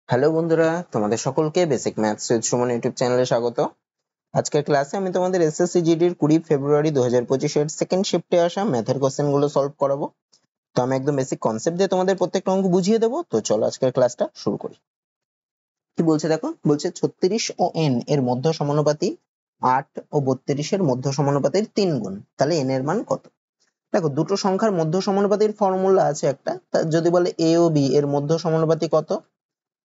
Hello বন্ধুরা, তোমাদের সকলকে basic maths with Suman YouTube চ্যানেলে স্বাগত। আজকের ক্লাসে আমি তোমাদের এসএসসি জিডির 20 ফেব্রুয়ারি 2025 এর সেকেন্ড শিফটে আসা ম্যাথের কোশ্চেনগুলো সলভ করাবো। তো আমি একদম বেসিক কনসেপ্ট দিয়ে তোমাদের প্রত্যেকটা অঙ্ক বুঝিয়ে দেবো। তো চলো আজকের ক্লাসটা শুরু করি। কি বলছে দেখো, বলছে 36 ও n এর মধ্য সমানুপাতি 8 ও 32 এর মধ্য সমানুপাতির 3 গুণ, তাহলে n এর মান কত? দেখো, দুটো সংখ্যার মধ্য সমানুপাতির ফর্মুলা আছে একটা, যদি বলে a ও b এর মধ্য সমানুপাতি কত,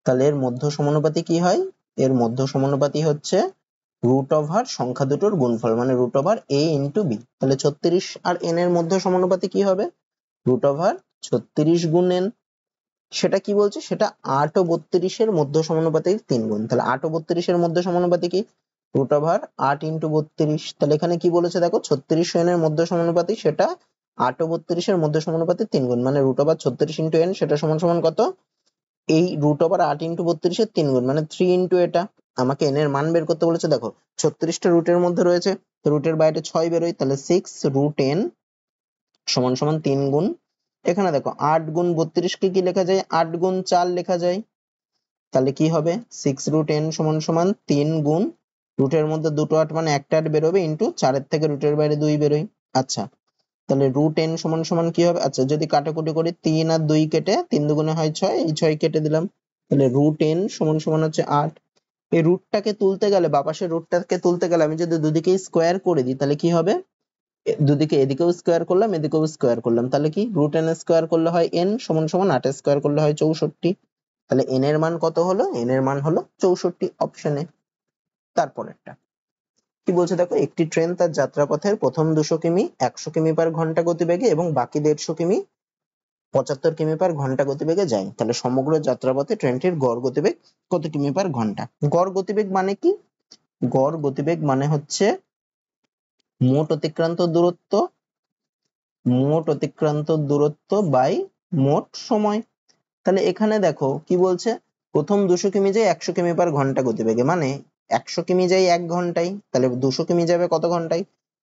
তাহলে এর মধ্য সমানুপাতি কি হয়? এর মধ্য সমানুপাতি হচ্ছে রুট ওভার সংখ্যা দুটোর গুণফল, মানে root over a into b। তাহলে 36 আর n এর মধ্য সমানুপাতি কি হবে? রুট ওভার 36 গুণ n। সেটা কি বলছে? সেটা 8 ও 32 এর মধ্য সমানুপাতির 3 গুণ। তাহলে 8 ও 32 এর মধ্য সমানুপাতি কি? Root over 8 into 32। তাহলে এখানে কি বলেছে দেখো, 36 n এর মধ্য সমানুপাতি সেটা 8 ও 32 এর মধ্য সমানুপাতির 3 গুণ, মানে রুট ওভার 36 ইন্টু n, সেটা সমান সমান কত? এই রুট ওভার 8 ইন্টু 32 এর 3 গুণ, মানে 3 ইন্টু এটা। আমাকে n এর মান বের করতে বলেছে। দেখো 36টা রুটের মধ্যে রয়েছে, তো রুটের বাইরে 6 বেরোয়, তাহলে 6 রুট n সমান সমান 3 গুণ। এখানে দেখো 8 গুণ 32 কে কি লেখা যায়? 8 গুণ 4 লেখা যায়। তাহলে কি হবে? 6 রুট n সমান সমান 3 গুণ রুটের মধ্যে দুটো 8, মানে একটা 8 বেরোবে, ইন্টু 4 এর থেকে রুটের বাইরে 2 বেরোয়। আচ্ছা, তাহলে রুট n সমান সমান কি হবে? আচ্ছা, যদি কাটাকুটি করি 3 আর 2 কেটে 3 দুগুণে হয় 6, এই 6 কেটে দিলাম। তাহলে রুট n সমান সমান হচ্ছে 8। এই রুটটাকে তুলতে গেলে, বা পাশের রুটটাকে তুলতে গেলে আমি যদি দুদিকেই স্কোয়ার করে দিই, তাহলে কি হবে? দুদিকে এদিকেও স্কোয়ার করলাম, এদিকেও স্কোয়ার করলাম, তাহলে কি? রুট n স্কোয়ার করলে হয় n সমান সমান 8 স্কোয়ার করলে হয় 64। তাহলে n এর মান কত হলো? n এর মান হলো 64, অপশনে। তারপরেরটা কি বলছে দেখো, একটি ট্রেন তার যাত্রাপথের প্রথম 200 কিমি 100 কিমি পার ঘন্টা গতিবেগে এবং বাকি 150 কিমি 75 কিমি পার ঘন্টা গতিবেগে যায়, তাহলে সমগ্র যাত্রাপথে ট্রেনটির গড় গতিবেগ কত কিমি পার ঘন্টা? গড় গতিবেগ মানে কি? গড় গতিবেগ মানে হচ্ছে মোট অতিক্রান্ত দূরত্ব বাই মোট সময়। তাহলে এখানে দেখো কি বলছে, প্রথম 200 কিমি যায় 100 কিমি পার ঘন্টা গতিবেগে, মানে 100 কিমি যায় 1 ঘন্টায়, তাহলে 200 কিমি যাবে কত ঘন্টায়?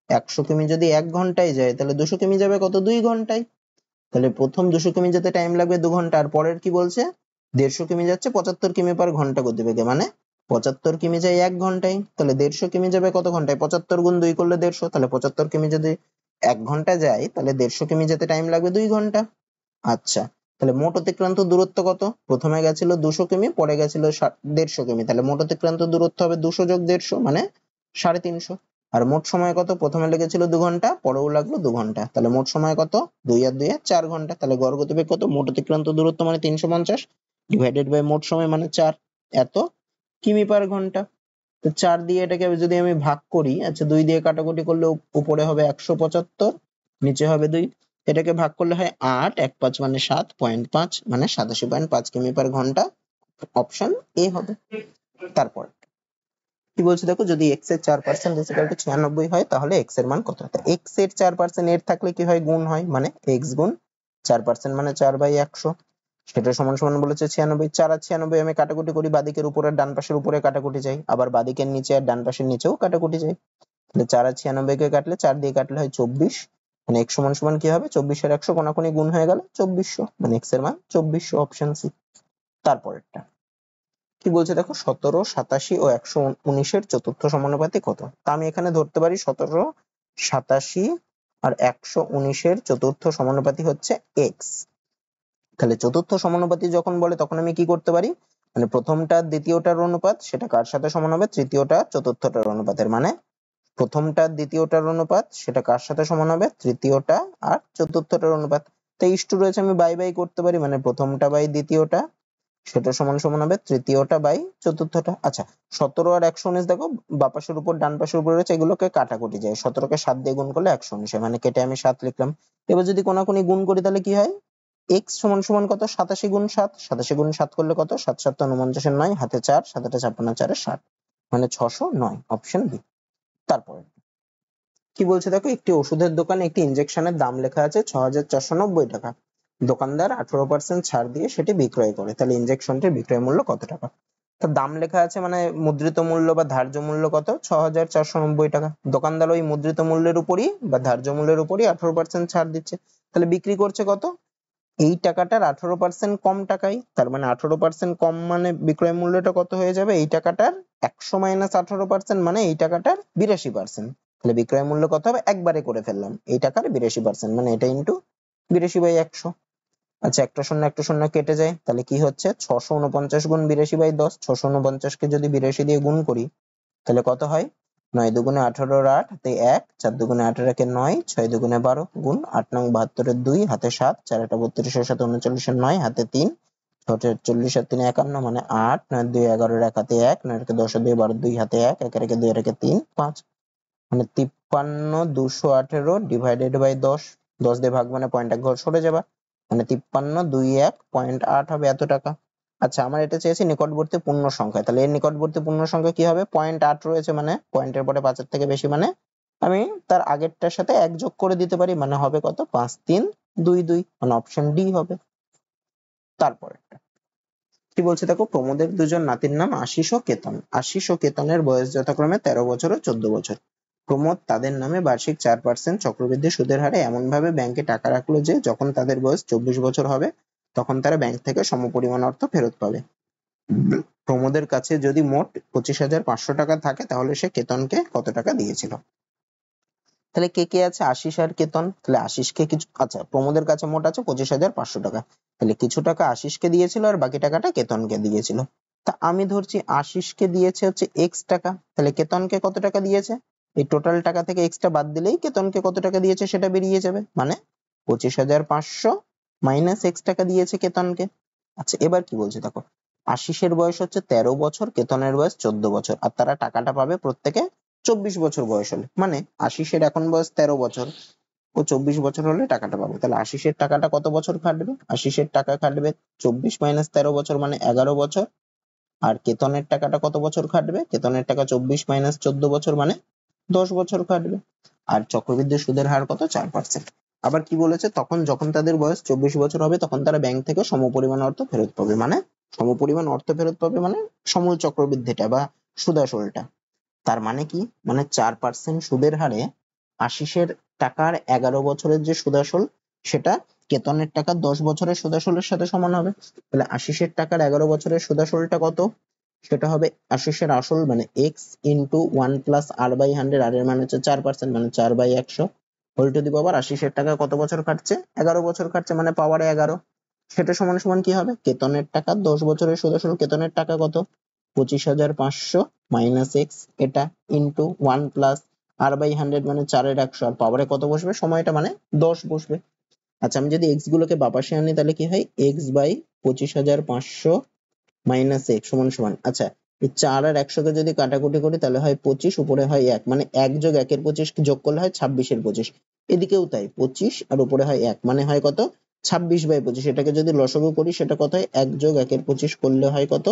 100 কিমি যদি 1 ঘন্টায় যায়, তাহলে 200 কিমি যাবে কত? 2 ঘন্টায়। তাহলে প্রথম 200 কিমি যেতে টাইম লাগবে 2 ঘন্টা, আর পরের কি বলছে? 150 কিমি যাচ্ছে 75 কিমি পার ঘন্টা গতিবেগে, মানে 75 কিমি যায় 1 ঘন্টায়, তাহলে 150 কিমি যাবে কত ঘন্টায়? 75 গুণ 2 করলে 150, তাহলে 75 কিমি যদি 1 ঘন্টা যায়, তাহলে 150 কিমি যেতে টাইম লাগবে 2 ঘন্টা। আচ্ছা, তাহলে মোট অতিক্রান্ত দূরত্ব কত? প্রথমে গেছিল 200 কিমি, পরে গেছিল 150 কিমি, তাহলে মোট অতিক্রান্ত দূরত্ব হবে 200 যোগ 150 মানে 350। আর মোট সময় কত? প্রথমে লেগেছিল 2 ঘন্টা, পরেও লাগলো 2 ঘন্টা, তাহলে মোট সময় কত? 2 আর 2 4 ঘন্টা। তাহলে গড় গতিবেগ কত? মোট অতিক্রান্ত দূরত্ব মানে 350 ডিভাইডেড বাই মোট সময় মানে 4, এত কিমি পার ঘন্টা। তো 4 দিয়ে এটাকে যদি আমি ভাগ করি, আচ্ছা 2 দিয়ে কাটাকুটি করলে উপরে হবে 175, নিচে হবে 2, এটাকে ভাগ করলে হয় 8, 1 5 মানে 7.5, মানে 87.5 কিমি পার ঘন্টা। অপশন এ হবে। তারপর কি বলছে দেখো, যদি x এর 4% ইকুয়াল টু 96 হয়, তাহলে x এর মান কত? x এর 4% এর থাকলে কি হয়? গুণ হয়, মানে x গুণ 4% মানে 4/100, সেটা সমান সমান বলেছে 96। 4 আর 96 আমি কাটাকুটি করি, বাদিকের উপরে ডান পাশের উপরে কাটাকুটি যায়, আবার বাদিকের নিচে আর ডান পাশের নিচেও কাটাকুটি যায়। তাহলে 4 আর 96 কে কাটলে 4 দিয়ে কাটলে হয় 24, মানে x সমান সমান কি হবে? 24 আর 100 কোনাকুনি গুণ হয়ে গেল 2400, মানে x এর মান 2400, অপশন সি। তারপরেরটা কি বলছে দেখো, 17, 87 ও 119 এর চতুর্থ সমানুপাতি কত? তা আমি এখানে ধরতে পারি 17, 87 আর 119 এর চতুর্থ সমানুপাতি হচ্ছে x। তাহলে চতুর্থ সমানুপাতি যখন বলে, তখন আমি কি করতে পারি? মানে প্রথমটা দ্বিতীয়টার অনুপাত, সেটা কার সাথে সমান হবে? তৃতীয়টা চতুর্থটার অনুপাতের, মানে প্রথমটা দ্বিতীয়টার অনুপাত সেটা কার সাথে সমান হবে? তৃতীয়টা আর চতুর্থটার অনুপাত। তাই ইস্টু রয়েছে, আমি বাই বাই করতে পারি, মানে প্রথমটা বাই দ্বিতীয়টা সেটা সমান সমান হবে তৃতীয়টা বাই চতুর্থটা। আচ্ছা, 17 আর 119 দেখো বাঁ পাশের উপর ডান পাশের উপর রয়েছে, এগুলোকে কাটাকুটি যায়, 17 কে 7 দিয়ে গুণ করলে 119 হয়, মানে কেটে আমি 7 লিখলাম। এবার যদি কোনাকুনি গুণ করি, তাহলে কি হয়? x সমান সমান কত? 87 গুণ 7, 87 গুণ 7 করলে কত? 7 7 49 এর 9, হাতে 4, 7 8 56, 4 60, মানে 609, অপশন বি। তারপরে কি বলছে দেখো, একটি ওষুধের দোকানে একটি ইনজেকশনের দাম লেখা আছে 6490 টাকা। দোকানদার 18% ছাড় দিয়ে সেটি বিক্রয় করে, তাহলে ইনজেকশনটির বিক্রয় মূল্য কত টাকা? তো দাম লেখা আছে, মানে মুদ্রিত মূল্য বা ধার্য মূল্য কত? 6490 টাকা। দোকানদার ওই মুদ্রিত মূল্যের উপরই বা ধার্য মূল্যের উপরই 18% ছাড় দিচ্ছে, তাহলে বিক্রি করছে কত? এই টাকাটার 18% কম টাকায়, তার মানে 18% কম মানে বিক্রয় মূল্যটা কত হয়ে যাবে, এই টাকাটার 100 মাইনাস 18% মানে এই টাকাটার 82%। তাহলে বিক্রয় মূল্য কত হবে, একবারে করে ফেললাম, এই টাকার 82% মানে এটা ইন্টু 82/100। আচ্ছা, একটা শূন্য একটা শূন্য কেটে যায়, তাহলে কি হচ্ছে 649 গুণ 82/10, 649 কে যদি 82 দিয়ে গুণ করি তাহলে কত হয়, 9 দুগুণে 18 এর 8 হাতে 1, 4 দুগুণে 18 একে 9, 6 দুগুণে 12 গুণ 8 নং 72 এর 2 হাতে 7, 4 এটা 32 এর সাথে 39 এর 9 হাতে 3, 6 40 আর 3 51 মানে 8, 9 2 11 এর 1 হাতে 1, 9 এর 10 এর 2 12 2 হাতে 1, 1 এর 2 এর 3 5 মানে 53 218 ডিভাইডেড বাই 10, 10 দিয়ে ভাগ মানে পয়েন্ট এক ঘর সরে যাবা, মানে 53 21.8 হবে এত টাকা। আচ্ছা, আমার এটা চেয়েছি নিকটবর্তী পূর্ণ সংখ্যা, তাহলে এর নিকটবর্তী পূর্ণ সংখ্যা কি হবে, 0.8 রয়েছে মানে পয়েন্টের পরে 5 এর থেকে বেশি মানে আমি তার আগেরটার সাথে 1 যোগ করে দিতে পারি, মানে হবে কত 5322, মানে অপশন ডি হবে। তারপরে কি বলছে দেখো, প্রমোদের দুজন নাতির নাম আশিস ও কেতন। আশিস ও কেতনের বয়স যথাক্রমে 13 বছর ও 14 বছর। প্রমোদ তাদের নামে বার্ষিক 4% চক্রবৃদ্ধি সুদের হারে এমন ভাবে ব্যাংকে টাকা রাখলো যে যখন তাদের বয়স 24 বছর হবে তখন তারা ব্যাংক থেকে সমপরিমাণ অর্থ ফেরত পাবে। প্রমোদের কাছে যদি মোট 25,500 টাকা থাকে তাহলে সে কেতনকে কত টাকা দিয়েছিল। তাহলে কে কে আছে, আশিস আর কেতন। তাহলে আশিসকে কিছু, আচ্ছা প্রমোদের কাছে মোট আছে 25,500 টাকা, তাহলে কিছু টাকা আশিসকে দিয়েছিল আর বাকি টাকাটা কেতনকে দিয়েছিল। তা আমি ধরছি আশিসকে দিয়েছে হচ্ছে এক্স টাকা, তাহলে কেতনকে কত টাকা দিয়েছে, এই টোটাল টাকা থেকে এক্সটা বাদ দিলেই কেতনকে কত টাকা দিয়েছে সেটা বেরিয়ে যাবে, মানে 25,500 মাইনাস এক্স টাকা দিয়েছে কেতনকে। আচ্ছা, এবার কি বলছে দেখো, আশিসের বয়স হচ্ছে 13 বছর, কেতনের বয়স 14 বছর, আর তারা টাকাটা পাবে প্রত্যেকে 24 বছর বয়স হলে, মানে আশিসের এখন বয়স 13 বছর, ও 24 বছর হলে টাকাটা পাবে। তাহলে আশিসের টাকাটা কত বছর খাটবে, আশিসের টাকা খাটবে 24 মাইনাস 13 বছর মানে 11 বছর, আর কেতনের টাকাটা কত বছর খাটবে, কেতনের টাকা 24 মাইনাস 14 বছর মানে 10 বছর খাটবে। আর চক্রবৃদ্ধি সুদের হার কত, 4%। আবার কি বলেছে, তখন যখন তাদের বয়স 24 বছর হবে তখন তারা ব্যাংক থেকে সমপরিমাণ অর্থ ফেরত পাবে, মানে সমপরিমাণ অর্থ ফেরত পাবে মানে সমূল চক্রবৃদ্ধিটা বা সুদাসলটা। তার মানে কি, মানে 4% সুদের হারে আশিসের টাকার 11 বছরের যে সুদাসল সেটা কেতনের টাকার 10 বছরের সুদাসলের সাথে সমান হবে। তাহলে আশিসের টাকার 11 বছরের সুদাসলটা কত, সেটা হবে আশিসের আসল মানে x into 1 plus r by 100, আর এর মানে হচ্ছে 4% মানে 4/100 হোল টু দি পাওয়ার আশিসের টাকা কত বছর খাটছে, 11 বছর খাটছে মানে পাওয়ারে 11, সেটা সমান সমান কি হবে, কেতনের টাকা 10 বছরের সুদাসল, কেতনের টাকা কত 25,500 মাইনাস এক্স এটা ইন্টু 1 প্লাস r বাই 100 মানে 4/100, আর পাওয়ারে কত বসবে, সময়টা মানে 10 বসবে। আচ্ছা, আমি যদি এক্স গুলোকে বাপাশে আনি তাহলে কি হয়, এক্স বাই 25,500 মাইনাস এক্স সমান সমান, আচ্ছা এই 4 আর 100 কে যদি কাটাকুটি করি তাহলে হয় 25, উপরে হয় 1, মানে 1 যোগ 1 এর 25 যোগ করলে হয় 26 এর 25, এদিকেও তাই 25 আর উপরে হয় 1 মানে হয় কত 26/25। এটাকে যদি লসাগু করি সেটা কত হয়, 1 যোগ 1 এর 25 করলে হয় কত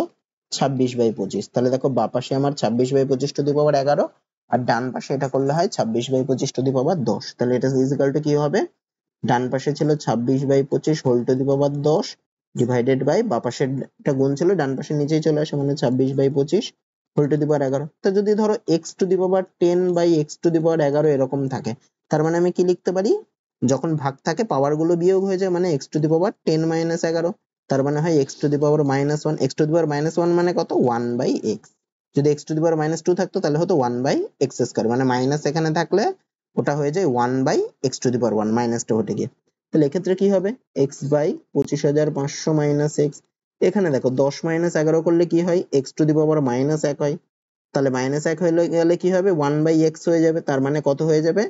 26/25। তাহলে দেখো বাপাশে আমার 26/25 টু দি পাওয়ার 11, আর ডান পাশে এটা করলে হয় 26/25 টু দি পাওয়ার 10। তাহলে এটা ইকুয়াল টু কি হবে, ডান পাশে ছিল 26/25 whole to the power 10 divided by বাপাশের একটা গুণ ছিল ডান পাশে নিচেই চলে আসে মানে 26/25 হোল টু দি পাওয়ার 11। তো যদি ধরো x to the power 10 by x to the power 11 এরকম থাকে, তার মানে আমি কি লিখতে পারি, যখন ভাগ থাকে পাওয়ার গুলো বিয়োগ হয়ে যায় মানে x to the power 10 minus 11, তার মানে হয় x to the power -1, x to the power -1 মানে কত 1/x, যদি x টু দি পাওয়ার -2 থাকতো তাহলে হতো 1/x স্কয়ার, মানে মাইনাস এখানে থাকলে ওটা হয়ে যায় 1/x টু দি পাওয়ার 1 মাইনাসটা হটে গিয়ে। তাহলে এক্ষেত্রে কি হবে, x বাই 25,500 মাইনাস x, এখানে দেখো 10 মাইনাস 11 করলে কি হয়, x টু দি পাওয়ার -1 হয়, তাহলে -1 হয়ে গেলে কি হবে 1/x হয়ে যাবে, তার মানে কত হয়ে যাবে,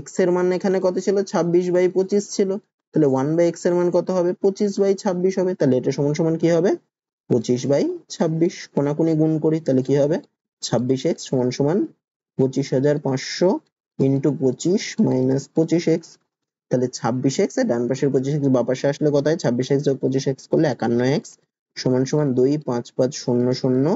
x এর মান এখানে কত ছিল 26/25 ছিল, তাহলে 1/x এর মান কত হবে 25/26 হবে, তাহলে এটা সমান সমান কি হবে 25/26, কোনাকুনি গুণ করি তাহলে কি হবে 26x সমান সমান 25,500 ইন্টু 25 মাইনাস 25x, তাহলে 26x এর ডান পাশের 25x বাম পাশে আসলে কত হয়, 26x যোগ 25x করলে 51x সমান সমান 25500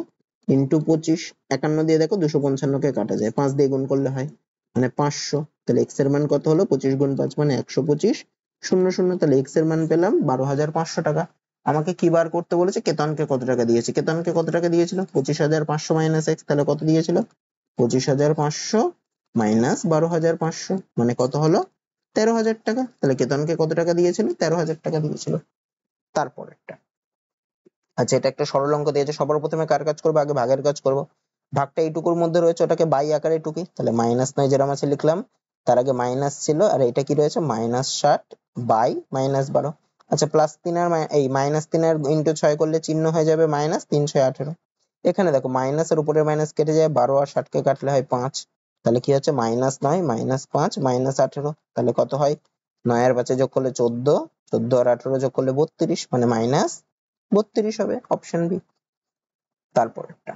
ইন্টু 25, 51 দিয়ে দেখো 255 কে কাটা যায়, 5 দিয়ে গুণ করলে হয় মানে 500, তাহলে x এর মান কত হলো 25 গুণ 5 মানে 125 00, তাহলে x এর মান পেলাম 12,500 টাকা। আমাকে কি বার করতে বলেছে, কেতনকে কত টাকা দিয়েছে, কেতনকে কত টাকা দিয়েছিল 25,500 মাইনাস x, তাহলে কত দিয়েছিল 25,500 মাইনাস 12,500 মানে কত হলো 13,000 টাকা। তাহলে কেতনকে কত টাকা দিয়েছিল? 13,000 টাকা দিয়েছিল। তারপরেরটা, আচ্ছা এটা একটা সরল অঙ্ক দিয়েছে, সবার প্রথমে কার কাজ করবো? আগে ভাগের কাজ করব। ভাগটা এইটুকুর মধ্যে রয়েছে, ওটাকে বাই আকারে টুকি, তাহলে -9 যেরকম আছে লিখলাম, তার আগে মাইনাস ছিল, আর এটা কি রয়েছে? -60 বাই -12। আচ্ছা +3 আর এই -3 আর ইন্টু 6 করলে চিহ্ন হয়ে যাবে -318। এখানে দেখো মাইনাসের উপরে মাইনাস কেটে যায়, 12 আর 60 কে কাটলে হয় 5, তাহলে কি হচ্ছে? -9 -5 -18, তাহলে কত হয়? 9 আর 5 যোগ করলে 14, 14 আর 18 যোগ করলে 32, মানে -32 হবে, অপশন বি। তারপরেরটা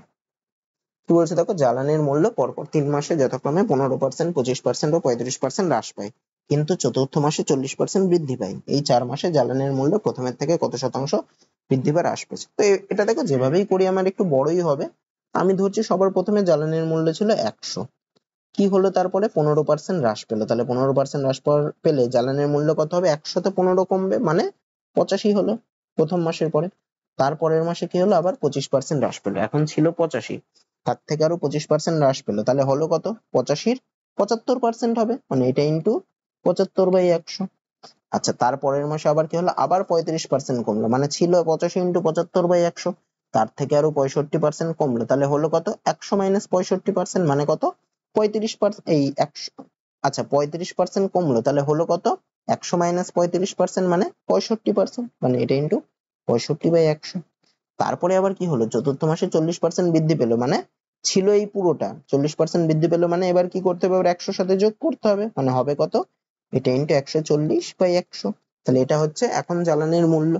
কি বলছে দেখো, জ্বালানির মূল্য পরপর 3 মাসে যথাক্রমে 15%, 25% ও 35% হ্রাস পায়, কিন্তু চতুর্থ মাসে 40% বৃদ্ধি পায়। এই 4 মাসে জ্বালানির মূল্য প্রথমের থেকে কত শতাংশ বৃদ্ধি বা হ্রাস পেয়েছে? তো এটা দেখো যেভাবেই করি আমার একটু বড়ই হবে। আমি ধরছি সবার প্রথমে জ্বালানির মূল্য ছিল 100, কি হলো তারপরে 15% হ্রাস পেলো, তাহলে 15% হ্রাস পেলে জ্বালানির মূল্য কত হবে? 100 তে 15 কমবে, মানে 85 হলো প্রথম মাসের পরে। তারপরের মাসে কি হলো? আবার 25% হ্রাস পেলো, এখন ছিল 85, তার থেকে আরো 25% হ্রাস পেলো, তাহলে হলো কত? 85 75% হবে, মানে এটা ইন্টু 75/100। আচ্ছা তারপরের মাসে আবার কি হলো? আবার 35% কমলো, মানে ছিল 85 ইন্টু 75/100, তার থেকে আরো 65% কমলো, তাহলে হলো কত? 100 মাইনাস 65%, মানে কত? 35%। এই 100, আচ্ছা 35% কমলো, তাহলে হলো কত? 100 মাইনাস 35%, মানে 65%, মানে এটা ইন্টু 65/100। তারপরে আবার কি হলো? চতুর্থ মাসে 40% বৃদ্ধি পেলো, মানে ছিল এই পুরোটা 40% বৃদ্ধি পেলো, মানে এবার কি করতে হবে? 100 সাথে যোগ করতে হবে, মানে হবে কত? এটা ইন্টু 140/100, তাহলে এটা হচ্ছে এখন জ্বালানির মূল্য।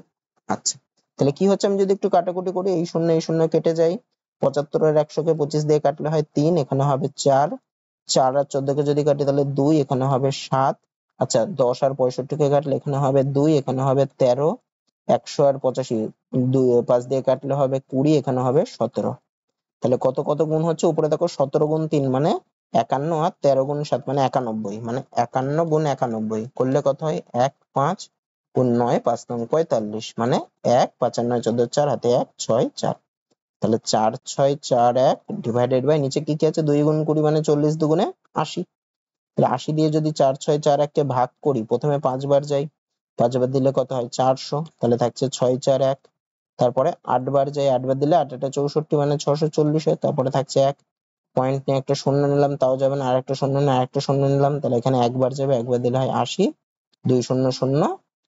আচ্ছা তাহলে কি হচ্ছে? আমি যদি একটু কাটাকুটি করি, এই শূন্য কেটে যায়, 75 আর 100 কে 25 দিয়ে কাটলে হয় 3, এখানে হবে 4, 4 আর 14 কে যদি কাটি তাহলে 2, এখানে হবে 7। আচ্ছা 10 আর 65 কে কাটলে এখানে হবে 2, এখানে হবে 13। 100 আর 85 5 দিয়ে কাটলে হবে 20, এখানে হবে 17। তাহলে কত কত গুণ হচ্ছে? উপরে দেখো 17 গুণ 3 মানে 51, আর 13 গুণ 7 মানে 91, মানে 51 গুণ 91 করলে কত হয়? 1 5 গুণ 9 5 9 45, মানে 1 5 আর 9 14 4 হাতে 1 6 4, তাহলে 4 6 4 1 ডিভাইডেড বাই নিচে কি কি আছে? 2 গুণ 20 মানে 40 দুগুণে 80, তাহলে 80 দিয়ে যদি 4 6 4 1 কে ভাগ করি, প্রথমে 5 বার যাই, 5 বার দিলে কত হয়? 400, তাহলে থাকছে 6 4 1, তারপরে 8 বার যাই, 8 বার দিলে 8 8 64 মানে 640 হয়, তারপরে থাকছে 1 পয়েন্ট নিয়ে একটা শূন্য নিলাম, তাও যাবে না, আরেকটা শূন্য নিয়ে আরেকটা শূন্য নিলাম, তাহলে এখানে একবার যাবে, একবার দিলে হয় 80, 2 শূন্য শূন্য,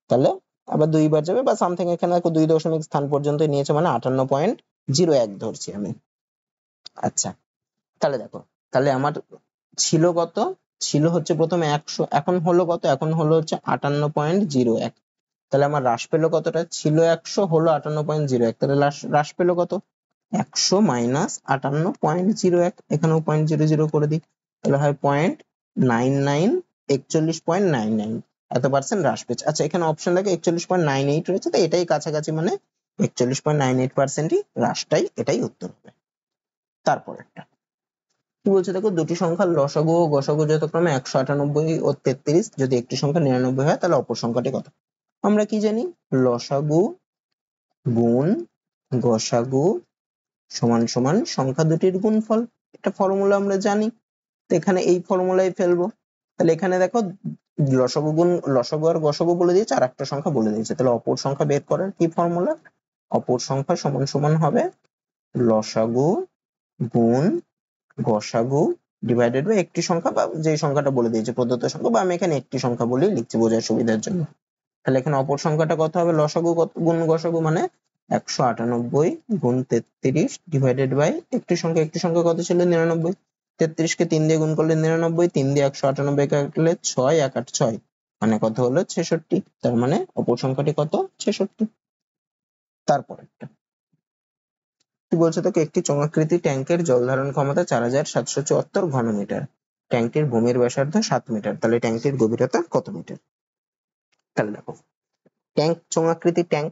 তাহলে আবার 2 বার যাবে বা সামথিং, এখানে দেখো 2 দশমিক স্থান পর্যন্ত নিয়েছে, মানে 58.01 ধরছি আমি। আচ্ছা তাহলে দেখো, তাহলে আমার ছিল কত? ছিল হচ্ছে প্রথমে 100, এখন হলো কত? এখন হলো হচ্ছে 58.01, তাহলে আমার হ্রাস পেলো কতটা? ছিল 100, হলো 58.01, তাহলে হ্রাস পেলো কত? 100 মাইনাস 58.01, এখানেও 0.00 করে দিই, তাহলে হয় 0.99, 41.99, এত পার্সেন্ট হ্রাস পেয়েছে। আচ্ছা এখানে অপশন দেখে 41.98 রয়েছে, তো এটাই কাছাকাছি, মানে 41.98%ই হ্রাসটাই, এটাই উত্তর হবে। তারপরেরটা কি বলছে দেখো, দুটি সংখ্যার লসাগু ও গসাগু যথাক্রমে 198 ও 33, যদি একটি সংখ্যা 99 হয় তাহলে অপর সংখ্যাটি কত? আমরা কি জানি? লসাগু গুণ গসাগু সমান সমান সংখ্যা দুটির গুণফল, এটা ফর্মুলা আমরা জানি, তো এখানে এই ফর্মুলায় ফেলবো। তাহলে এখানে দেখো লসাগু গুণ লসাগু আর গসাগু বলে দিয়েছে, আর একটা সংখ্যা বলে দিয়েছে, তাহলে অপর সংখ্যা বের করার কি ফর্মুলা? অপর সংখ্যা সমান সমান হবে লসাগু গুণ গসাগু ডিভাইডেড বাই একটি সংখ্যা, বা যে সংখ্যাটা বলে দিয়েছে প্রদত্ত সংখ্যা, বা আমি এখানে একটি সংখ্যা বলেই লিখছি বোঝার সুবিধার জন্য। তাহলে এখানে অপর সংখ্যাটা কত হবে? লসাগু গুণ গসাগু মানে 198 গুণ 33 ডিভাইডেড বাই একটি সংখ্যা কত ছিল? 99। 33 কে 3 দিয়ে গুণ করলে 99, 3 দিয়ে 198 কাটলে 6 1 8 6, মানে কত হলো? 66, তার মানে অপর সংখ্যাটি কত? 66। তারপরেরটা কি বলছে তোকে, একটি চোঙাকৃতি ট্যাঙ্কের জল ধারণ ক্ষমতা 4774 ঘনমিটার, ট্যাঙ্কটির ভূমির ব্যাসার্ধ 7 মিটার, তাহলে ট্যাঙ্কটির গভীরতা কত মিটার? তাহলে দেখো, ট্যাঙ্ক চোঙাকৃতি ট্যাঙ্ক,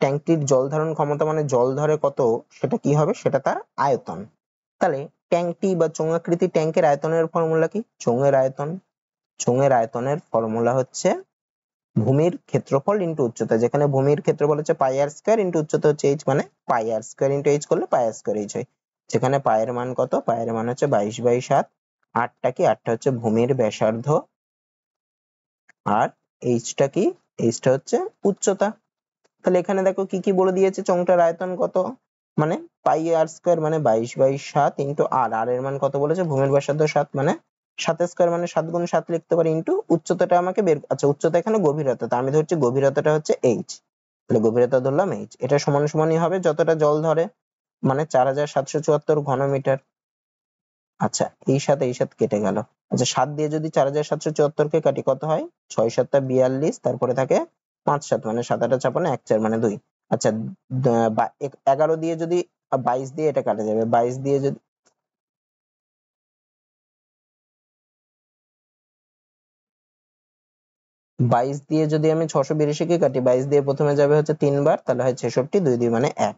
ট্যাঙ্কটির জল ধারণ ক্ষমতা মানে জল ধরে কত, সেটা কি হবে? সেটা তার আয়তন। তাহলে ট্যাঙ্কটি বা চোঙাকৃতি ট্যাঙ্কের আয়তনের ফর্মুলা কি? চোঙের আয়তন, চোঙের আয়তনের ফর্মুলা হচ্ছে ভূমির ক্ষেত্রফল ইনটু উচ্চতা, যেখানে ভূমির ক্ষেত্রফল হচ্ছে পাই আর স্কয়ার ইনটু উচ্চতা হচ্ছে h, মানে পাই আর স্কয়ার ইনটু h করলে পাই আর স্কয়ার h হয়, যেখানে পায়ের মান কত? পায়ের মান হচ্ছে 22/7, 8টা কি? 8টা হচ্ছে ভূমির ব্যাসার্ধ, আর এইচটা কি, এইচটা হচ্ছে উচ্চতা। তাহলে এখানে দেখো কি কি বলে দিয়েছে, চোঙটার আয়তন কত, মানে পাই আর স্কোয়ার মানে 22/7 ইন্টু আর, আর এর মান কত বলেছে, ভূমির ব্যাসার্ধ 7 মানে 7 স্কোয়ার মানে 7 গুণ 7 লিখতে পারি, ইন্টু উচ্চতাটা আমাকে বের, আচ্ছা উচ্চতা এখানে গভীরতা, তা আমি ধরছি গভীরতাটা হচ্ছে এইচ, তাহলে গভীরতা ধরলাম এইচ, এটা সমান সমানই হবে যতটা জল ধরে, মানে 4774 ঘনমিটার। আচ্ছা এই সাথে কেটে গেল, আচ্ছা 7 দিয়ে যদি 4774 কে কাটি কত হয়, 6 7 42, তারপরে থাকে 5 7 মানে 7 8 56, 1 4 মানে 2। আচ্ছা 11 দিয়ে যদি 22 দিয়ে এটা কাটা যাবে, 22 দিয়ে যদি 22 দিয়ে যদি আমি 682 কে কাটি, 22 দিয়ে প্রথমে যাবে হচ্ছে 3 বার, তাহলে হয় 66, 2 2 মানে 1।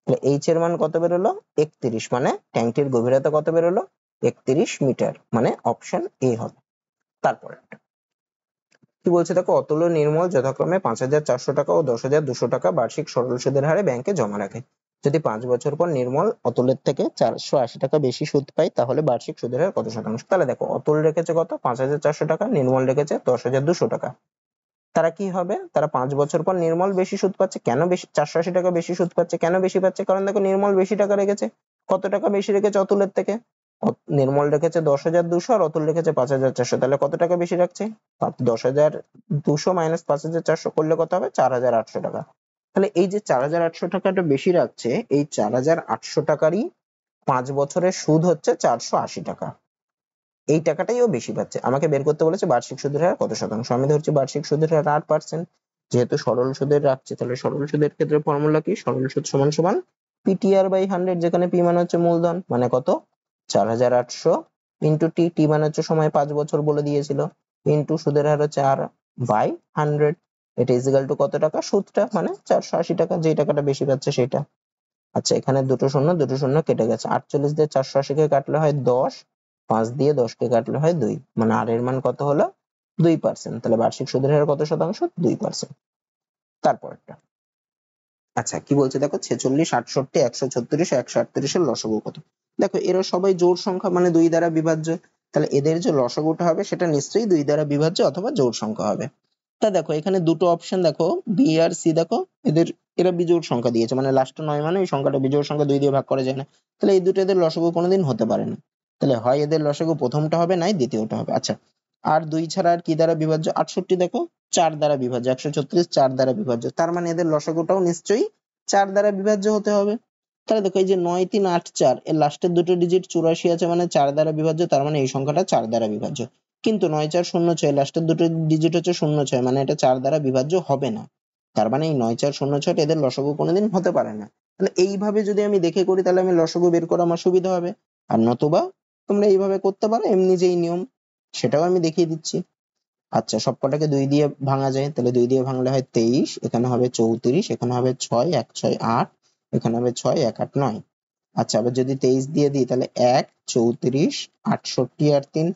তাহলে এইচ এর মান কত বেরোলো, 31, মানে ট্যাঙ্কটির গভীরতা কত বেরোলো, 31 মিটার, মানে অপশন এ হবে। তারপরে কি বলছে দেখো, অতুল ও নির্মল যথাক্রমে 5,400 টাকা ও 10,200 টাকা বার্ষিক সরল সুদের হারে ব্যাংকে জমা রাখে। যদি 5 বছর পর নির্মল অতুলের থেকে 480 টাকা বেশি সুদ পায়, তাহলে বার্ষিক সুদের হার কত শতাংশ? তাহলে দেখো অতুল রেখেছে কত, 5,400 টাকা, নির্মল রেখেছে 10,200 টাকা। তারা কি হবে, তারা 5 বছর পর নির্মল বেশি সুদ পাচ্ছে, কেন বেশি, 480 টাকা বেশি সুদ পাচ্ছে, কেন বেশি পাচ্ছে, কারণ দেখো নির্মল বেশি টাকা রেখেছে। কত টাকা বেশি রেখেছে অতুলের থেকে, নির্মল রেখেছে 10,200 আর অতুল রেখেছে 5,400, তাহলে কত টাকা বেশি রাখছে, 10,200 মাইনাস 5,400 করলে কত হবে, 4,800 টাকা। তাহলে এই যে 4,800 টাকাটা বেশি রাখছে, এই 4,800 টাকারই 5 বছরের সুদ হচ্ছে 480 টাকা, এই টাকাটাই ও বেশি পাচ্ছে। আমাকে বের করতে বলেছে বার্ষিক সুদের হার কত শতাংশ, আমি ধরছি বার্ষিক সুদের হার 8%, যেহেতু সরল সুদের রাখছে, তাহলে সরল সুদের ক্ষেত্রে ফর্মুলা কি, সরল সুদ সমান সমান পিটিআর বাই 100, যেখানে পি মানে হচ্ছে মূলধন, মানে কত 4,800 ইন্টু টি, টি মানে হচ্ছে সময় 5 বছর বলে দিয়েছিল, ইন্টু সুদের হার হচ্ছে আর বাই 100, এটা ইজিক্যাল টু কত টাকা, সুদটা মানে 480 টাকা, যে টাকাটা বেশি পাচ্ছে সেটা। আচ্ছা এখানে দুটো শূন্য কেটে গেছে, 48 দিয়ে 480 কে কাটলে হয় 10, 5 দিয়ে 10 কে কাটলে হয় 2, মানে আর এর মান কত হলো, 2%। তাহলে বার্ষিক সুদের হার কত শতাংশ, 2%। তারপরটা আচ্ছা কি বলছে দেখো, 46 68 136 138 এর লসাগু কত? দেখো এরা সবাই জোড় সংখ্যা, মানে 2 দ্বারা বিভাজ্য, তাহলে এদের যে লসাগুটা হবে সেটা নিশ্চয়ই 2 দ্বারা বিভাজ্য অথবা জোড় সংখ্যা হবে। তা দেখো এখানে দুটো অপশন দেখো, বি আর সি, দেখো এদের, এরা বিজোড় সংখ্যা দিয়েছে, মানে লাস্ট 9 মানে এই সংখ্যাটা বিজোড় সংখ্যা, 2 দিয়ে ভাগ করা যায় না, তাহলে এই দুটো এদের লসাগু কোনোদিন হতে পারে না। তাহলে হয় এদের লসাগু প্রথমটা হবে, নাই দ্বিতীয়টা হবে। আচ্ছা আর 2 ছাড়া আর কি দ্বারা বিভাজ্য, 68 দেখো 4 দ্বারা বিভাজ্য, 136 4 দ্বারা বিভাজ্য, তার মানে এদের লসাগুটাও নিশ্চয়ই 4 দ্বারা বিভাজ্য হতে হবে। তাহলে দেখো এই যে 9 3 8 4, এর লাস্টের দুটো ডিজিট 84 আছে, মানে 4 দ্বারা বিভাজ্য, তার মানে এই সংখ্যাটা 4 দ্বারা বিভাজ্য। কিন্তু 9 4 0 6, লাস্টের দুটো ডিজিট হচ্ছে 0 6, মানে এটা 4 দ্বারা বিভাজ্য হবে না। তার মানে এই 9 4 0 6 এদের লসাগু কোনোদিন হতে পারে না। তাহলে এইভাবে যদি আমি দেখে করি, তাহলে আমি লসাগু বের করা আমার সুবিধা হবে। আর নতুবা তোমরা এইভাবে করতে পারো, এমনি যেই নিয়ম সেটাও আমি দেখিয়ে দিচ্ছি। আচ্ছা সবকটাকে 2 দিয়ে ভাঙা যায়, তাহলে 2 দিয়ে ভাঙলে হয় 23, এখানে হবে 34, এখানে হবে 6 1 6 8, এখানে হবে 6 1 8 9। আচ্ছা আবার যদি 23 দিয়ে দিই, তাহলে 1 34 68 আর 3।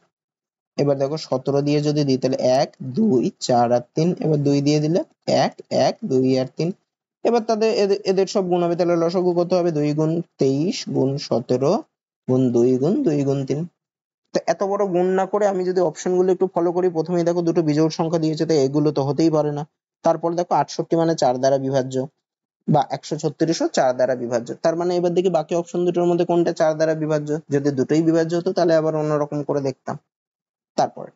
এবার দেখো 17 দিয়ে যদি দিই, তাহলে 1 2 4 আর 3, এবার 2 দিয়ে দিলে 1 1 2 আর 3। এবার তাদের এদের সব গুণ হবে, তাহলে লসাগু কত হবে, 2 গুণ 23 গুণ 17 গুণ 2 গুণ 2 গুণ 3। তো এত বড় গুণ না করে আমি যদি অপশন গুলো একটু ফলো করি, প্রথমেই দেখো দুটো বিজোড় সংখ্যা দিয়েছে, তাই এগুলো তো হতেই পারে না। তারপর দেখো 68 মানে 4 দ্বারা বিভাজ্য, বা 136 ও 4 দ্বারা বিভাজ্য, তার মানে এবার দেখি বাকি অপশন দুটোর মধ্যে কোনটা 4 দ্বারা বিভাজ্য, যদি দুটোই বিভাজ্য হতো তাহলে আবার অন্যরকম করে দেখতাম। তারপর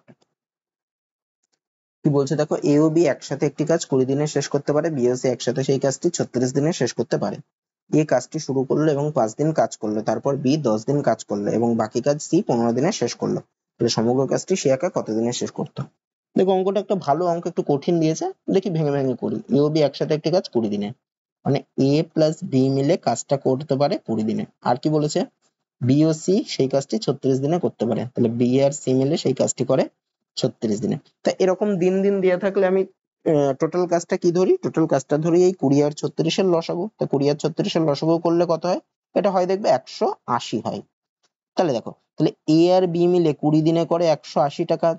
কি বলছে দেখো, এ ও বি একসাথে একটি কাজ 20 দিনে শেষ করতে পারে, বি ও সি একসাথে সেই কাজটি 36 দিনে শেষ করতে পারে। এ কাজটি শুরু করলো এবং 5 দিন কাজ করলো, তারপর বি 10 দিন কাজ করলো এবং বাকি কাজ সি 15 দিনে শেষ করলো, তাহলে সমগ্র কাজটি সে একা কত দিনে শেষ করতো? দেখো অঙ্কটা একটা ভালো অঙ্ক, একটু কঠিন দিয়েছে, দেখি ভেঙে ভেঙে করি। এ ও বি একসাথে একটি কাজ 20 দিনে, মানে এ প্লাস বি মিলে কাজটা করতে পারে 20 দিনে। আর কি বলেছে, বি ও সি সেই কাজটি 36 দিনে করতে পারে, তাহলে বি আর সি মিলে সেই কাজটি করে 36 দিনে। তা এরকম দিন দিন দেওয়া থাকলে আমি টোটাল কাজটা কি ধরি, টোটাল কাজটা ধরি এই 20 আর 36 এর লসাগু, তা 20 আর 36 এর লসাগু করলে কত হয়, এটা হয় দেখবে 180 হয়। তাহলে দেখো, তাহলে এ আর বি মিলে 20 দিনে করে 180টা কাজ,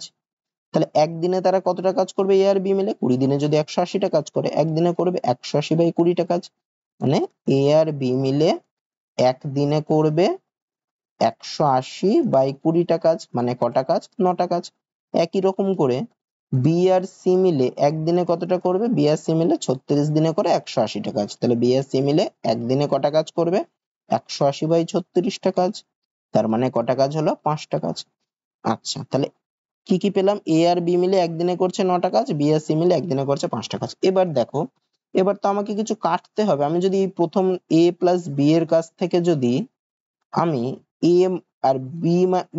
তাহলে একদিনে তারা কতটা কাজ করবে, এ আর বি মিলে 20 দিনে যদি 180টা কাজ করে, একদিনে করবে 180 বাই 20টা কাজ, মানে এ আর বি মিলে একদিনে করবে 180 বাই 20টা কাজ, মানে কটা কাজ, 9টা কাজ। একই রকম করে বি আর সি মিলে একদিনে কতটা করবে? বি আর সি মিলে 36 দিনে করে 180টা কাজ। তাহলে বি আর সি মিলে একদিনে কটা কাজ করবে? 180/36টা কাজ। তার মানে কটা কাজ হলো? 5টা কাজ। আচ্ছা, তাহলে কি কি পেলাম? এ আর বি মিলে একদিনে করছে 9টা কাজ, বি আর সি মিলে একদিনে করছে 5টা কাজ। এবার দেখো, এবার তো আমাকে কিছু কাটতে হবে। আমি যদি প্রথম এ প্লাস বি এর কাছ থেকে যদি আমি এ আর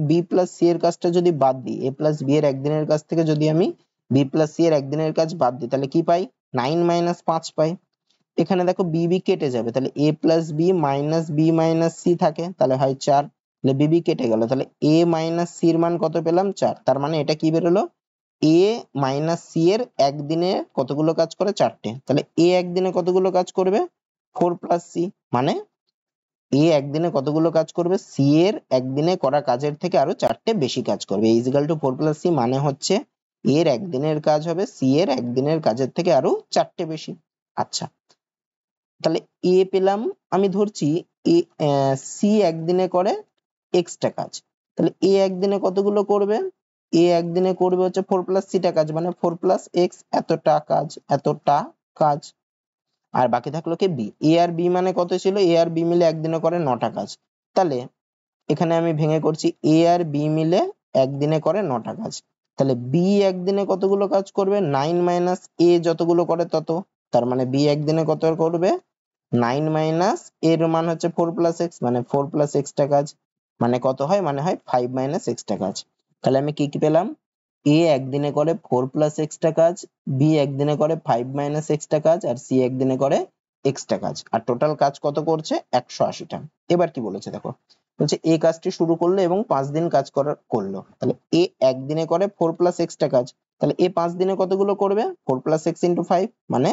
বি প্লাস সি এর কাজটা যদি বাদ দিই, এ প্লাস বি এর একদিনের কাছ থেকে যদি আমি বি প্লাস সি এর একদিনের কাজ বাদ দিই, তাহলে কি পাই? 9 - 5 পাই। এখানে দেখো বি বি কেটে যাবে, তাহলে A plus B minus B minus C থাকে, তাহলে হয় 4। তাহলে বি বি কেটে গেল, তাহলে এ মাইনাস সি এর মান কত পেলাম? 4। তার মানে এটা কি বেরোলো? এ মাইনাস সি এর একদিনে কতগুলো কাজ করে? 4টে। তাহলে এ একদিনে কতগুলো কাজ করবে? 4 + সি। মানে এ একদিনে কতগুলো কাজ করবে? সি এর একদিনে করা কাজের থেকে আরো 4টে বেশি কাজ করবে। ইজিক্যাল টু 4 + সি মানে হচ্ছে এর একদিনের কাজ হবে সি এর একদিনের কাজের থেকে আরো 4টে বেশি। আচ্ছা, তাহলে এ পেলাম। আমি ধরছি এ সি একদিনে করে এক্সটা কাজ। তাহলে এ একদিনে কতগুলো করবে? এ একদিনে করবে হচ্ছে 4 + সি টা কাজ, মানে 4 + এক্স এতটা কাজ, এতটা কাজ। আর বাকি থাকলো কি? বি। এ আর বি মানে কত ছিল? এ আর বি মিলে একদিনে করে 9টা কাজ। তাহলে এখানে আমি ভেঙে করছি, এ আর বি মিলে একদিনে করে 9টা কাজ। তাহলে বি একদিনে কতগুলো কাজ করবে? 9 - এ যতগুলো করে তত। তার মানে বি একদিনে কত করবে? 9 - এর মান হচ্ছে 4 + এক্স, মানে 4 + এক্সটা কাজ। মানে কত হয়? মানে হয় 5 - এক্সটা কাজ। তাহলে আমি কি কি পেলাম? এ একদিনে করে 4 + এক্সটা কাজ, বি একদিনে করে 5 - এক্সটা কাজ, আর সি একদিনে করে এক্সটা কাজ। আর টোটাল কাজ কত করছে? 180টা। এবার কি বলেছে দেখো, বলছে এ কাজটি শুরু করলো এবং 5 দিন কাজ করলো। তাহলে এ একদিনে করে 4 + এক্সটা কাজ। তাহলে এ 5 দিনে কতগুলো করবে? 4 + এক্স × 5, মানে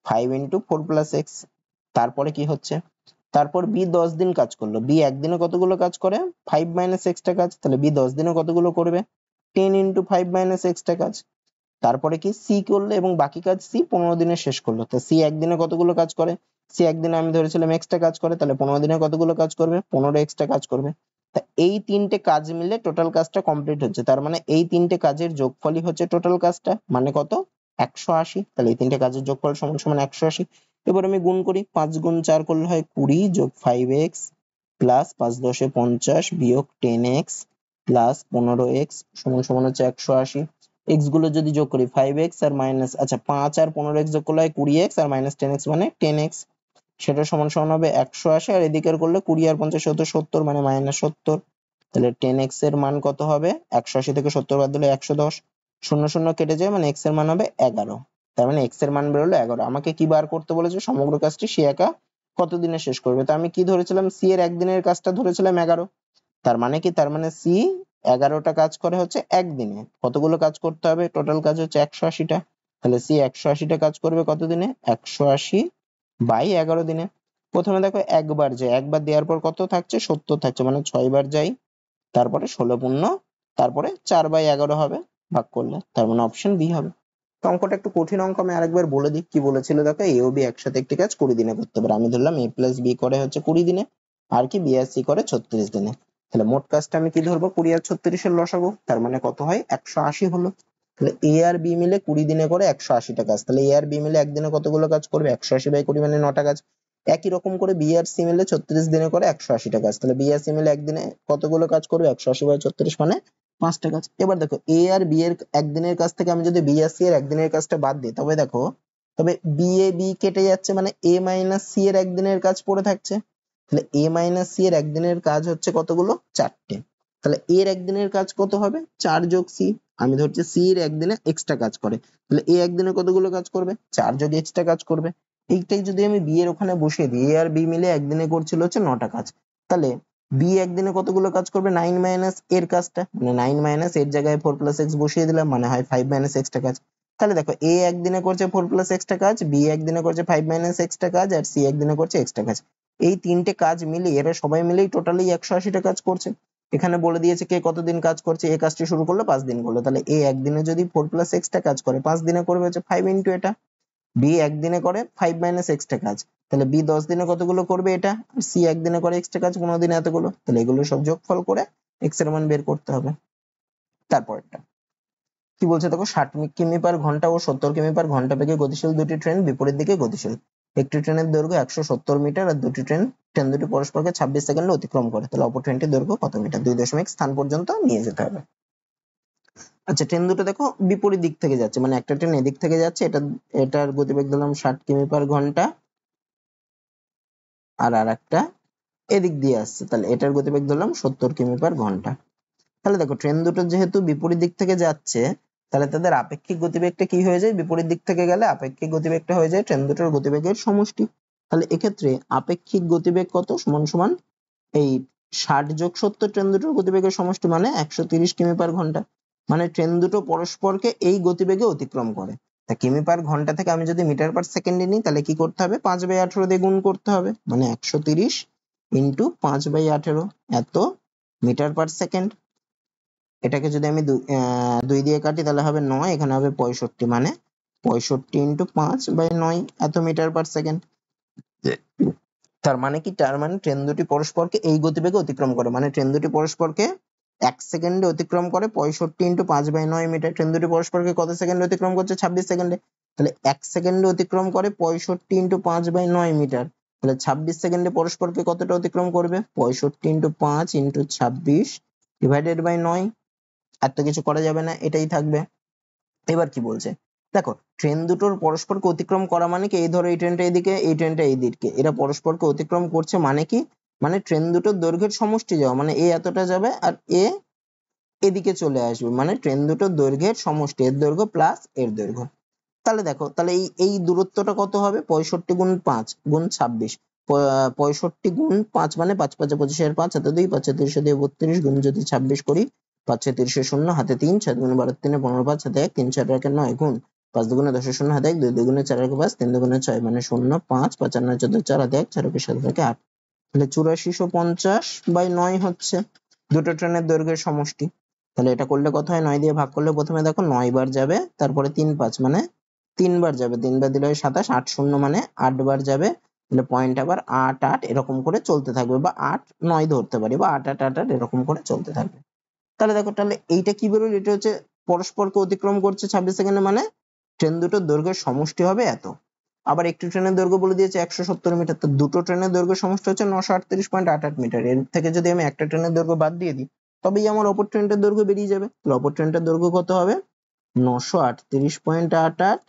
5 × 4 + এক্স। তারপরে কি হচ্ছে? তারপর বি 10 দিন কাজ করলো। বি একদিনে কতগুলো কাজ করে? 5 - এক্সটা কাজ। তাহলে বি 10 দিনে কতগুলো করবে? 10 × 5 - এক্সটা কাজ। তারপরে কি? সি করলো এবং বাকি কাজ সি 15 দিনে শেষ করলো। তো সি একদিনে কতগুলো কাজ করে? সি একদিনে আমি ধরেছিলাম এক্সটা কাজ করে, তাহলে 15 দিনে কতগুলো কাজ করবে? 15 এক্সটা কাজ করবে। তা এই তিনটে কাজ মিলে টোটাল কাজটা কমপ্লিট হচ্ছে। তার মানে এই তিনটে কাজের যোগফলই হচ্ছে টোটাল কাজটা, মানে কত? 180। তাহলে এই তিনটে কাজের যোগফল সমান সমান 180। এবার আমি গুণ করি, 5 × 4 করলে হয় 20 যোগ 5x প্লাস 5 × 10 = 50 বিয়োগ 10x প্লাস 15x সমান সমান হচ্ছে 180। এক্স গুলো যদি যোগ করি 5x আর মাইনাস, আচ্ছা 5 আর 15x যোগ করলে হয় 20x আর মাইনাস 10x মানে 10x, সেটা সমান সমান হবে 180। আর এদিকের করলে 20 আর 50 হতো 70, মানে -70। তাহলে 10x এর মান কত হবে? 180 থেকে 70 বাদ দিলে 110, শূন্য শূন্য কেটে যায়, মানে x এর মান হবে 11। তার মানে x এর মান বেরোলো 11। আমাকে কি বার করতে বলেছে? সমগ্র কাজটি সে একা কত দিনে শেষ করবে। তো আমি কি ধরেছিলাম? সি এর একদিনের কাজটা ধরেছিলাম 11। তার মানে কি? তার মানে সি 11টা কাজ করে হচ্ছে একদিনে। কতগুলো কাজ করতে হবে? টোটাল কাজ হচ্ছে 180টা। তাহলে সি 180টা কাজ করবে কত দিনে? 180/11 দিনে। প্রথমে দেখো একবার যায়, একবার দেওয়ার পর কত থাকছে? 70 থাকছে, মানে 6 বার যাই, তারপরে 16 পূর্ণ, তারপরে 4/11 হবে ভাগ করলে। তার মানে অপশন বি হবে। তো অঙ্কটা একটু কঠিন অঙ্ক, আমি আরেকবার বলে দিই কি বলেছিল দেখো। এ ও বি একসাথে একটি কাজ 20 দিনে করতে পারে। আমি ধরলাম এ প্লাস বি করে হচ্ছে 20 দিনে, আর কি বি আর সি করে 36 দিনে। তাহলে মোট কাজটা আমি কি ধরবো? 20 আর 36 এর লসাগু। তার মানে কত হয়? 180 হলো। তাহলে এ আর বি মিলে 20 দিনে করে 180টা কাজ। তাহলে এ আর বি মিলে একদিনে কতগুলো কাজ করবে? 180/20 মানে 9টা কাজ। একই রকম করে বি আর সি মিলে 36 দিনে করে 180টা কাজ। তাহলে বি আর সি মিলে একদিনে কতগুলো কাজ করবে? 180/36 মানে 5টা কাজ। এবার দেখো এ আর বি এর একদিনের কাজ থেকে আমি যদি বি আর সি এর একদিনের কাজটা বাদ দিই, তবে দেখো, তবে বি এ বি কেটে যাচ্ছে, মানে এ মাইনাস সি এর একদিনের কাজ পড়ে থাকছে। তাহলে এ মাইনাস সি এর একদিনের কাজ হচ্ছে কতগুলো? 4টে। তাহলে এর একদিনের কাজ কত হবে? 4 যোগ সি। আমি ধরছি সি এর একদিনে এক্সট্রা কাজ করে, তাহলে এ একদিনে কতগুলো কাজ করবে? 4 যোগ এক্সট্রা কাজ করবে। এইটাই যদি আমি বি এর ওখানে বসিয়ে দিই, এ আর বি মিলে একদিনে করছিল হচ্ছে 9টা কাজ। তাহলে বি একদিনে কতগুলো কাজ করবে? 9 - এর কাজটা, মানে 9 - এর জায়গায় 4 + এক্স বসিয়ে দিলাম, মানে হয় 5 - এক্সটা কাজ। তাহলে দেখো এ একদিনে করছে 4 + এক্সটা কাজ, বি একদিনে করছে 5 - এক্সটা কাজ, আর সি একদিনে করছে এক্সট্রা কাজ। এই তিনটে কাজ মিলিয়ে এরা সবাই মিলেই টোটালি 180টা কাজ করছে। এখানে বলে দিয়েছে কে কতদিন কাজ করছে। এ কাজটি শুরু করলো 5 দিন করলো, তাহলে এ একদিনে যদি 4 + এক্সটা কাজ করে 5 দিনে করবে হচ্ছে 5 × এটা। বি একদিনে করে 5 - এক্সটা কাজ, তাহলে বি 10 দিনে কতগুলো করবে এটা, আর সি একদিনে করে এক্সট্রা কাজ 15 দিনে এতগুলো। তাহলে এগুলো সব যোগফল করে এক্স এর মান বের করতে হবে। তারপরটা কি বলছে দেখো, 60 কিমি পার ঘন্টা ও 70 কিমি পার ঘন্টা বেগে গতিশীল দুটি ট্রেন বিপরীত দিকে গতিশীল। একটি ট্রেনের দৈর্ঘ্য 170 মিটার আর দুটি ট্রেন দুটি পরস্পরকে 26 সেকেন্ডে অতিক্রম করে। তাহলে অপর ট্রেনটির দৈর্ঘ্য কত মিটার? 2 দশমিক স্থান পর্যন্ত নিয়ে যেতে হবে। আচ্ছা, ট্রেন দুটো দেখো বিপরীত দিক থেকে যাচ্ছে, মানে একটা ট্রেন এদিক থেকে যাচ্ছে, এটার গতিবেগ দিলাম 60 কিমি পার ঘন্টা, আর আরেকটা এদিক দিয়ে আসছে, তাহলে এটার গতিবেগ ধরলাম 70 কিমি পার ঘন্টা। তাহলে দেখো ট্রেন দুটো যেহেতু বিপরীত দিক থেকে যাচ্ছে, তাহলে তাদের আপেক্ষিক গতিবেগটা কি হয়ে যায়? বিপরীত দিক থেকে গেলে আপেক্ষিক গতিবেগটা হয়ে যায় ট্রেন দুটোর গতিবেগের সমষ্টি। তাহলে এক্ষেত্রে আপেক্ষিক গতিবেগ কত? সমান সমান এই 60 যোগ 70 ট্রেন দুটোর গতিবেগের সমষ্টি, মানে 130 কিমি পার ঘন্টা। মানে ট্রেন দুটো পরস্পরকে এই গতিবেগে অতিক্রম করে। তা কিমি পার ঘন্টা থেকে আমি যদি মিটার পার সেকেন্ডে নিই, তাহলে কি করতে হবে? 5/18 দিয়ে গুণ করতে হবে, মানে 130 ইন্টু 5/18 এত মিটার পার সেকেন্ড। এটাকে যদি আমি 2 দিয়ে কাটি তাহলে হবে 9, এখানে হবে 65, মানে 65 ইন্টু 5/9 এত মিটার পার সেকেন্ড। তার মানে কি? তার মানে ট্রেন দুটি পরস্পরকে এই গতিবেগে অতিক্রম করে, মানে ট্রেন দুটি পরস্পরকে 1 সেকেন্ডে অতিক্রম করে 65 ইন্টু 5/9 মিটার। ট্রেন দুটি পরস্পরকে কত সেকেন্ডে অতিক্রম করছে? 26 সেকেন্ডে। তাহলে 1 সেকেন্ডে অতিক্রম করে 65 ইন্টু 5/9 মিটার। তাহলে 26 সেকেন্ডে পরস্পরকে কতটা অতিক্রম করবে? 65 ইন্টু 5 ইন্টু 26 ডিভাইডেড বাই 9। এত কিছু করা যাবে না, এটাই থাকবে। এবার কি বলছে দেখো, ট্রেন দুটোর পরস্পরকে অতিক্রম করা মানে কি? এই ধরো এই ট্রেনটা এদিকে, এই ট্রেনটা এইদিকে, এরা পরস্পরকে অতিক্রম করছে মানে কি? মানে ট্রেন দুটোর দৈর্ঘ্যের সমষ্টি যাওয়া, মানে এ এতটা যাবে আর এ এদিকে চলে আসবে, মানে ট্রেন দুটোর দৈর্ঘ্যের সমষ্টি, এর দৈর্ঘ্য প্লাস এর দৈর্ঘ্য। তাহলে দেখো, তাহলে এই দূরত্বটা কত হবে? 65 গুণ 5 গুণ 26, 65 গুণ 5 মানে 5 5 25 5 হাতে 2, 5 30 দিয়ে 32 গুণ যদি 26 করি, 5 30 শূন্য হাতে 3, 7 গুণ 12 3 15, 5 হাতে 1, 3 4 1 9 গুণ 5 দুগুণে 10 শূন্য হাতে 1, 2 দুগুণে 4 1 5, 3 দুগুণে 6 মানে 0 5 5 আর 9 14, 4 হাতে 1, 4 7 থেকে 8, তাহলে 8450/9 হচ্ছে দুটো ট্রেনের দৈর্ঘ্যের সমষ্টি। তাহলে এটা করলে কত হয়? 9 দিয়ে ভাগ করলে প্রথমে দেখো 9 বার যাবে, তারপরে 3 5 মানে 3 বার যাবে, 3 বার দিলে হয় 27, 8 শূন্য মানে 8 বার যাবে, তাহলে পয়েন্ট আবার 8 8 এরকম করে চলতে থাকবে, বা 8 9 ধরতে পারি, বা 8 8 8 8 এরকম করে চলতে থাকবে। তাহলে দেখো, তাহলে এইটা কি বেরোলো? এটা হচ্ছে পরস্পরকে অতিক্রম করছে 26 সেকেন্ডে, মানে ট্রেন দুটোর দৈর্ঘ্যের সমষ্টি হবে এত। আবার একটি ট্রেনের দৈর্ঘ্য বলে দিয়েছে 170 মিটার, তো দুটো ট্রেনের দৈর্ঘ্য সমষ্টি হচ্ছে 938.88 মিটার। এর থেকে যদি আমি একটা ট্রেনের দৈর্ঘ্য বাদ দিয়ে দিই, তবেই আমার অপর ট্রেনটার দৈর্ঘ্য বেরিয়ে যাবে। তাহলে অপর ট্রেনটার দৈর্ঘ্য কত হবে? 938.88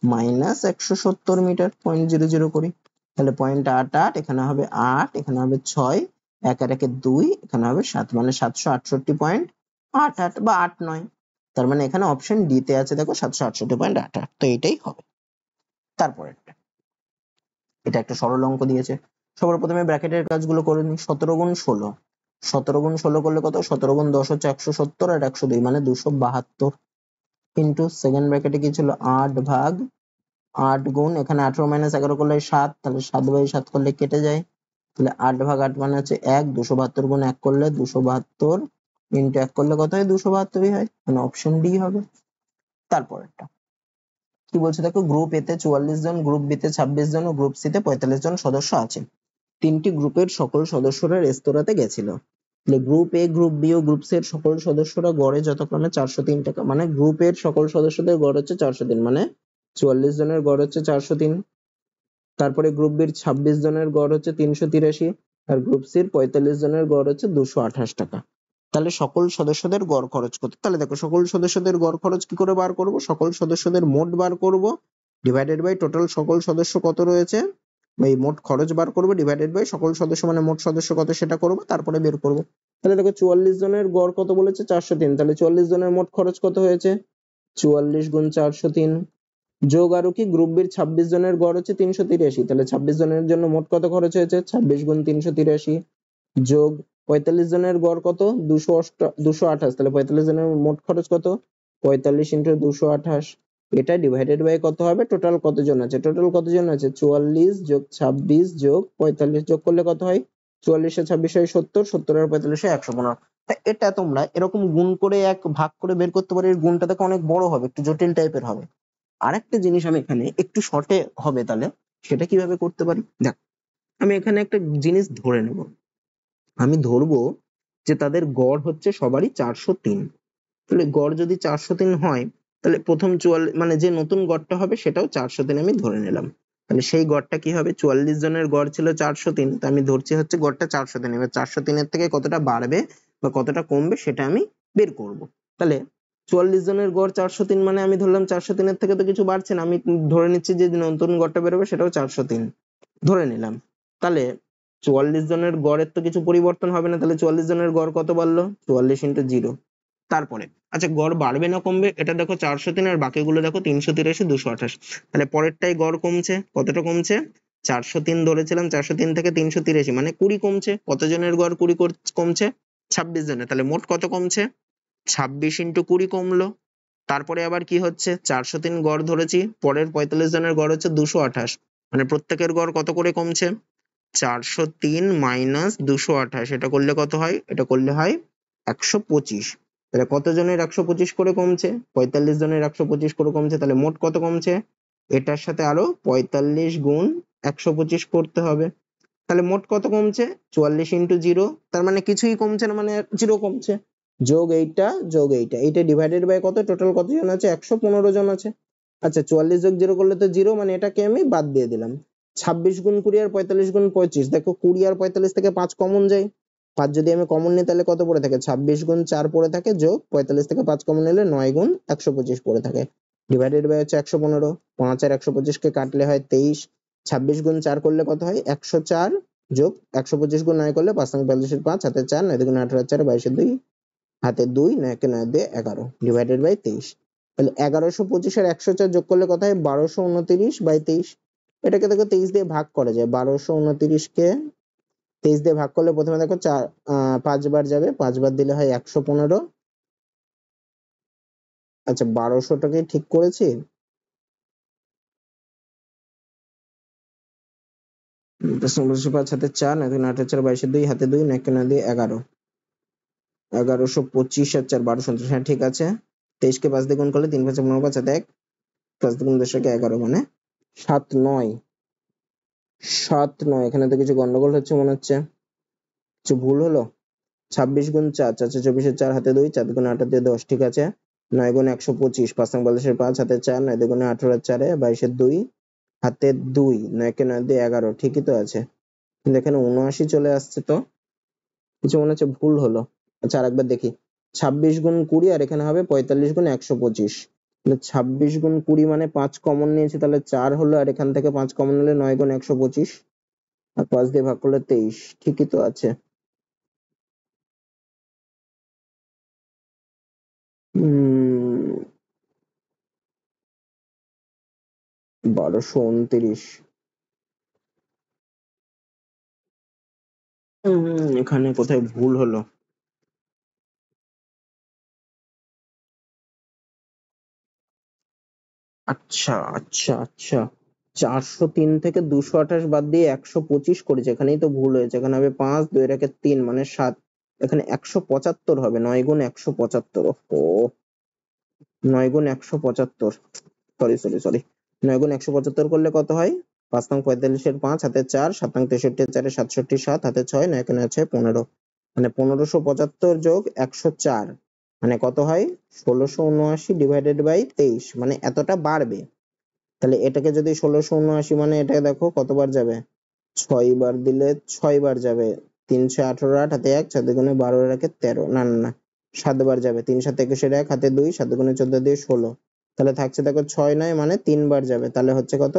মাইনাস 170 মিটার, 0.00 করি, তাহলে 0.88, এখানে হবে 8, এখানে হবে 6, 1 আর 1 2, এখানে হবে 7, মানে 768.88 বা 89। তার মানে এখানে অপশন ডি তে আছে দেখো 768.88, তো এটাই হবে। তারপরে এটা একটা সরল অঙ্ক দিয়েছে, সবার প্রথমে ব্র্যাকেটের কাজগুলো করে নিই। 17 গুণ 16, 17 গুণ 16 করলে কত? 17 গুণ 10 হচ্ছে 170 আর 102 মানে 272, ইন্টু সেকেন্ড ব্র্যাকেটে কি ছিল? 8 ভাগ 8 গুণ, এখানে 18 মাইনাস 11 করলে 7, তাহলে 7/7 করলে কেটে যায়, তাহলে 8 ভাগ 8 মানে হচ্ছে 1, 272 গুণ 1 করলে 272, ইন্টু 1 করলে কত হয়? 272 হয়, মানে অপশন ডি হবে। তারপরেরটা কি বলছে দেখো, গ্রুপ এ তে 44 জন, গ্রুপ বি তে 26 জন ও গ্রুপ সি তে 45 জন সদস্য আছে। তিনটি গ্রুপের সকল সদস্যরা রেস্তোরাঁতে গেছিল। গ্রুপ এ, গ্রুপ বি ও গ্রুপ সি এর সকল সদস্যরা গড়ে যথাক্রমে 403 টাকা, মানে গ্রুপের সকল সদস্যদের গড় হচ্ছে 403, মানে 44 জনের গড় হচ্ছে 403। তারপরে গ্রুপ বির 26 জনের গড় হচ্ছে 383, আর গ্রুপ সির 45 জনের গড় হচ্ছে 228 টাকা। তাহলে সকল সদস্যদের গড় খরচ কত? তাহলে দেখো, সকল সদস্যদের গড় খরচ কি করে বার করব? সকল সদস্যদের মোট বার করব, ডিভাইডেড বাই টোটাল সকল সদস্য কত রয়েছে, এই মোট খরচ বার করব, ডিভাইডেড বাই সকল সদস্য মানে মোট সদস্য কত সেটা করব, তারপরে বের করব। তাহলে দেখো 44 জনের গড় কত বলেছে? 403, তাহলে 44 জনের মোট খরচ কত হয়েছে? 44 গুণ 403, যোগ আরো কি, গ্রুপ বির 26 জনের গড় হচ্ছে 383, তাহলে 26 জনের জন্য মোট কত খরচ হয়েছে? 26 গুণ 383, যোগ 45 জনের গড় কত? 228, তাহলে 45 জনের মোট খরচ কত? 45 ইন্টু 228, এটা ডিভাইডেড বাই কত হবে? টোটাল কতজন আছে? টোটাল কতজন আছে? 44 যোগ 26 যোগ 45, যোগ করলে কত হয়? 44 আর 26 হয় 70, 70 আর 45 হয় 115। এটা তোমরা এরকম গুণ করে এক ভাগ করে বের করতে পারো, এর গুণটা দেখো অনেক বড় হবে, একটু জটিল টাইপের হবে। আরেকটা জিনিস আমি এখানে একটু শর্টে হবে, তাহলে সেটা কিভাবে করতে পারি? দেখ, আমি এখানে একটা জিনিস ধরে নেব, আমি ধরবো যে তাদের গড় হচ্ছে সবারই 403, তাহলে গড় যদি 403 হয়, তাহলে প্রথম 44 মানে যে নতুন গড়টা হবে সেটাও 403 আমি ধরে নিলাম। তাহলে সেই গড়টা কি হবে, 44 জনের গড় ছিল 403, তো আমি ধরছি হচ্ছে গড়টা 403। এবার 403 এর থেকে কতটা বাড়বে বা কতটা কমবে সেটা আমি বের করব। তাহলে 44 জনের গড় 403 মানে আমি ধরলাম 403 এর থেকে তো কিছু বাড়ছে না, আমি ধরে নিচ্ছি যে নতুন গড়টা বেরোবে সেটাও 403 ধরে নিলাম। তাহলে 44 জনের গড়ের তো কিছু পরিবর্তন হবে না, তাহলে 44 জনের গড় কত বাড়লো, 44 ইন্টু 0। তারপরে আচ্ছা গড় বাড়বে না কমবে এটা দেখো, 403 আর বাকিগুলো দেখো 383, 228। তাহলে পরেরটাই গড় কমছে, কতটা কমছে, 403 ধরেছিলাম, 403 থেকে 383 মানে 20 কমছে। কতজনের গড় 20 কমছে, 26 জনের। তাহলে মোট কত কমছে, 26 ইন্টু 20 কমলো। তারপরে আবার কি হচ্ছে, 403 গড় ধরেছি, পরের 45 জনের গড় হচ্ছে 228, মানে প্রত্যেকের গড় কত করে কমছে, 403 মাইনাস 228, এটা করলে কত হয়, এটা করলে হয় 125। তাহলে কতজনের 125 করে কমছে, 45 জনের 125 করে কমছে। তাহলে মোট কত কমছে, এটার সাথে আরো 45 গুণ 125 করতে হবে। তাহলে মোট কত কমছে, 44 ইন্টু 0, তার মানে কিছুই কমছে না, মানে 0 কমছে। যোগ এইটা যোগ এইটা, এইটা ডিভাইডেড বাই কত, টোটাল কতজন আছে, 115 জন আছে। আচ্ছা 44 যোগ 0 করলে তো 0, মানে এটাকে আমি বাদ দিয়ে দিলাম। 26 গুণ 20 আর 45 গুণ 25, দেখো 20 আর 45 থেকে 5 কমন যায়, 5 যদি আমি কমন নিই তাহলে কত পড়ে থাকে, 26 গুণ 4 পড়ে থাকে, যোগ 45 থেকে 5 কমন নিলে 9 গুণ 125 পড়ে থাকে, ডিভাইডেড বাই হচ্ছে 115। 5 আর 125 কে কাটলে হয় 23, 26 গুণ 4 করলে কত হয় 104, যোগ 125 গুণ 9 করলে 5 45 এর 5 হাতে 4, 9 দুগুণে 18, 4 22 2 হাতে 2, 9 কে 9 দিয়ে 11, ডিভাইডেড বাই 23। তাহলে 1125 আর 104 যোগ করলে কত হয়, 1229 বাই 23। এটাকে দেখো 23 দিয়ে ভাগ করা যায়, 1229 কে 23 দিয়ে ভাগ করলে প্রথমে দেখো 5 বার যাবে, 5 বার দিলে হয় 115। আচ্ছা 1200টাকে ঠিক করেছি, 5 হাতে 4, 9 দুগুণে 18, 4 22 2 হাতে 2, 9 কে 9 দিয়ে 11, 1125 আর 4 1229, হ্যাঁ ঠিক আছে। 23 কে 5 দিয়ে গুণ করলে 3 5 15 5 হাতে 1, 5 দুগুণ 10 কে 11, মানে 79। এখানে তো কিছু গন্ডগোল হচ্ছে মনে হচ্ছে, কিছু ভুল হলো। 26 গুণ 4, 4 24 এর 4 হাতে 2, 4 দুগুণে 8 দিয়ে 10, ঠিক আছে। 9 গুণ 125, 5 45 এর 5 হাতে 4, 9 দুগুণে 18 এর 4, 22 এর 2 হাতে 2, 9 কে 9 দিয়ে 11, ঠিকই তো আছে। কিন্তু এখানে 79 চলে আসছে, তো কিছু মনে হচ্ছে ভুল হলো। আচ্ছা আরেকবার দেখি, 26 গুণ 20 আর এখানে হবে 45 গুণ 125। তাহলে 26 গুণ 20 মানে 5 কমন নিয়েছি, তাহলে 4 হলো, আর এখান থেকে 5 কমন নিলে 9 গুণ 125, আর 5 দিয়ে ভাগ করলে 23, ঠিকই তো আছে। 1229, এখানে কোথায় ভুল হলো। আচ্ছা আচ্ছা আচ্ছা, 403 থেকে 228 বাদ দিয়ে 125 করেছে, এখানেই তো ভুল হয়েছে। এখানে হবে 5, 2 এর একে 3 মানে 7, এখানে 175 হবে, 9 গুণ 175। ও 9 গুণ 175, সরি সরি সরি, 9 গুণ 175 করলে কত হয়, 5 নং 45 এর 5 হাতে 4, 7 নং 63 এর 4 67, 7 হাতে 6, 9 কে 9 6 15, মানে 1575 যোগ 104 মানে কত হয়, 1679 ডিভাইডেড বাই 23, মানে এতটা বাড়বে। তাহলে এটাকে যদি 1679 মানে এটা দেখো কতবার যাবে, 6 বার দিলে 6 বার যাবে, 318 8 হাতে 1, 4 দুগুণে 12 এর একে 13, না না না 7 বার যাবে, 3 7 21 এর 1 হাতে 2, 7 দুগুণে 14 দিয়ে 16, তাহলে থাকছে দেখো 6 9, মানে 3 বার যাবে, তাহলে হচ্ছে কত,